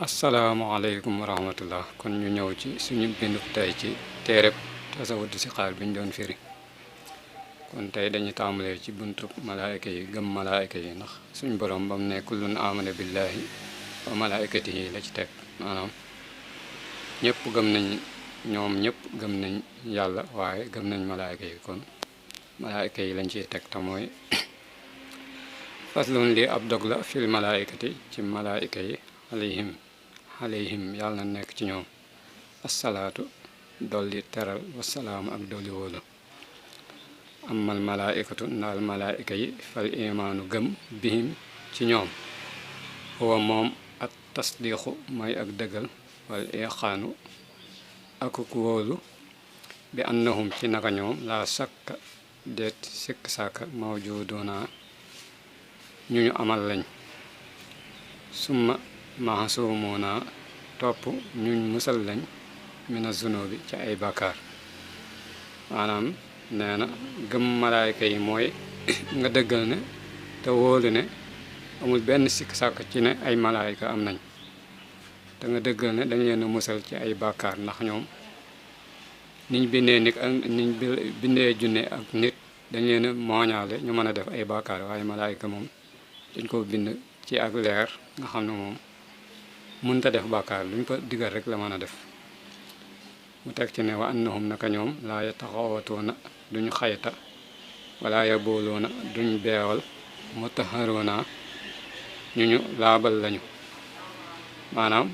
asalaamaaleykum wa rahmatullah kon ñu ñëw ci suñu bindu tey ci téereb tasawudu si xaar bi ñu doon firi kon tey dañu tàmbalee ci buntu malaayka yi gëm malaayka yi ndax suñu borom ba mu ne kullun amana billahi wa malaayikatihi la ci teg maanaam ñëpp gëm nañ ñoom ñëpp gëm nañ yàlla waaye gëm nañ malaayka yi kon malaayka yi lañ ciy teg te mooy faslun li ab dog la fil malaayikati ci malaayka yi alayhim yàlla na nekk ci ñoom assalaatu dolli teral wasalaamu ak dolli wóolu amal malaaykatu ndaal malaayka yi fal imaanu gëm bihim ci ñoom huwa moom at tasdiqu mooy ak dëggal wal iqaanu akuk wóolu bi annahum ci naka ñoom laa sakka deet sikk sàkka mawjuuduna ñu ñu amal lañ summa mahsuumuuna topp ñuñ musal lañ mina zunubi ci ay bàkkaar maanaam nee na gëm malaayka yi mooy nga dëggal ne te wóolu ne amul benn sikk sàkk ci ne ay malaayka am nañ te nga dëggal ne dañ leen a musal ci ay bàkkaar ndax ñoom niñ bindee nit ak niñ bindee junne ak nit dañ leen a mooñaale ñu mën a def ay bàkkaar waaye malaayka moom dañ ko bind ci ak leer nga xam ne moom mënta def bàkkaar luñ ko digal rek la mën a def mu teg ci ne wa annahum naka ñoom laa yataxawatuuna duñ xayta wala yabooluuna duñ beewal mutaharuuna ñu laabal lañu maanaam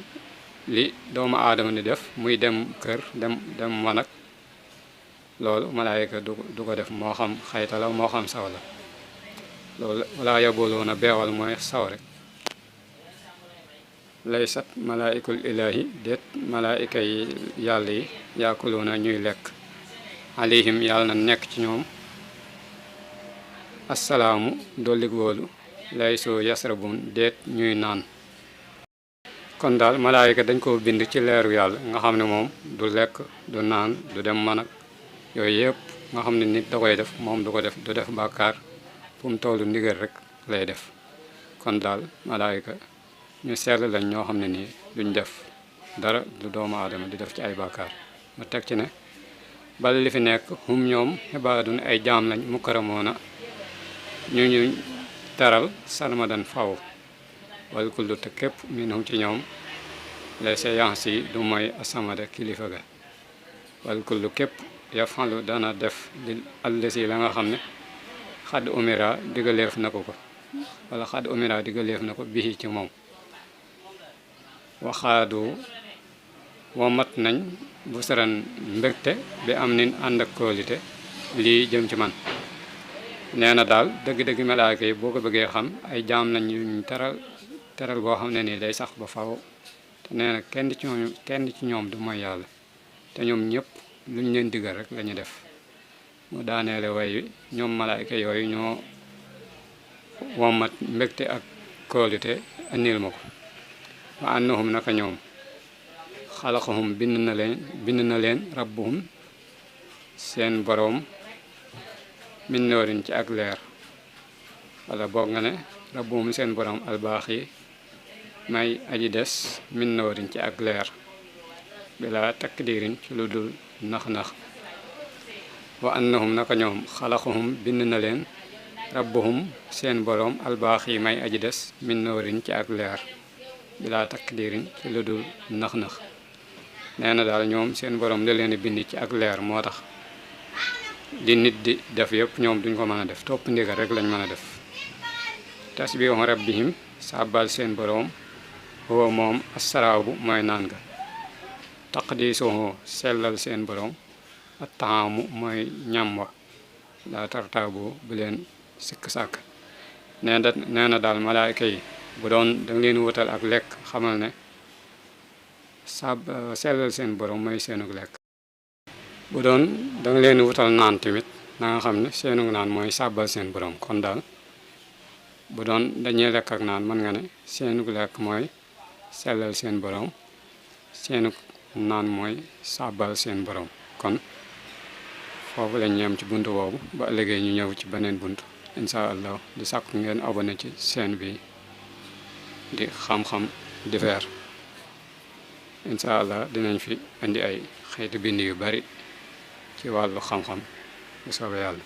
li doomu aadama ni def muy dem kër dem wanag loolu malaayika du ko def moo xam xayta la moo xam saw la loolu wala yabooluuna beewal mooy saw rek laysat malaayikul ilaahi déet malaayika yi yàlla yi yaakuluuna ñuy lekk alayhim yàlla na nekk ci ñoom assalaamu dollig wóolu laysu yasrabun déet ñuy naan kon daal malaayika dañ ko bind ci leeru yàlla nga xam ne moom du lekk du naan du dem manag yooyu yëpp nga xam ne nit da koy def moom du ko def du def bàkkaar fu mu tollu ndigal rek lay def kon daal malaayika ñu sell lañ ñoo xam ne nii duñ def dara lu doomu aadama di def ci ay bàkkaar mu teg ci ne bal li fi nekk hum ñoom xibaadun ay jaam lañ mukkaramoona ñu teral salmadan faw wal kullu te képp minhum ci ñoom les séances yi du mooy asamada kilifa ga wal kullu képp yafalu dana def li allasi la nga xam ne xadd umira digaleef na ko wala xadd umira digaleef na ko bihi ci moom waxaadu womat nañ bu saran mbégte bi am nin ànd ak kóolite lii jëm ci man nee na daal dëgg-dëgg malaayka yi boo ko bëggee xam ay jaam lañ yuñ teral boo xam ne nii day sax ba faw te nee na kenn ci ñoom du mooy yàlla te ñoom ñëpp luñ leen digal rek la ñu def mu daaneele way wi ñoom malaayka yooyu ñoo womat mbégte ak kóolite andil ma ko wa annahum naka ñoom xalaqahum bind na leen rabbuhum seen boroom min noorin ci ak leer wala boog nga ne rabbuhum seen boroom albaax yi may aji des min noorin ci ak leer bila takdirin ci lu dul nax-nax wa annahum naka ñoom xalaqahum bind na leen rabbuhum seen boroom albaax yi may aji des min noorin ci ak leer bilaa takk diiriñ ci lu dul nax-nax nee na daal ñoom seen borom da leen bind ci ak leer moo tax di nit di def yëpp ñoom duñ ko mën a def topp ndigal rek lañ mën a def tasbihu rabbihim sàbbal seen borom huwa moom asaraabu mooy naan ga taqdisuhu sellal seen borom at taamu mooy ñam wa laa tartaabu bu leen sikk sàkk nee na daal malaayka yi bu doon danga leen wutal ak lekk xamal ne sellal seen borom mooy seenug lekk bu doon danga leen wutal naan tamit na nga xam ne seenug naan mooy sàbbal seen borom kon daal bu doon dañuy lekk ak naan mën nga ne seenug lekk mooy sellal seen borom seenug naan mooy sàbbal seen borom kon foofu lañ yem ci buntu boobu ba ëllëgee ñu ñëw ci beneen buntu incha allah di sàkku ngeen abonné ci chaîne bi di xam-xam divers incha allah dinañ fi indi ay xeetu bind yu bari ci wàllu xam-xam bu soobee yàlla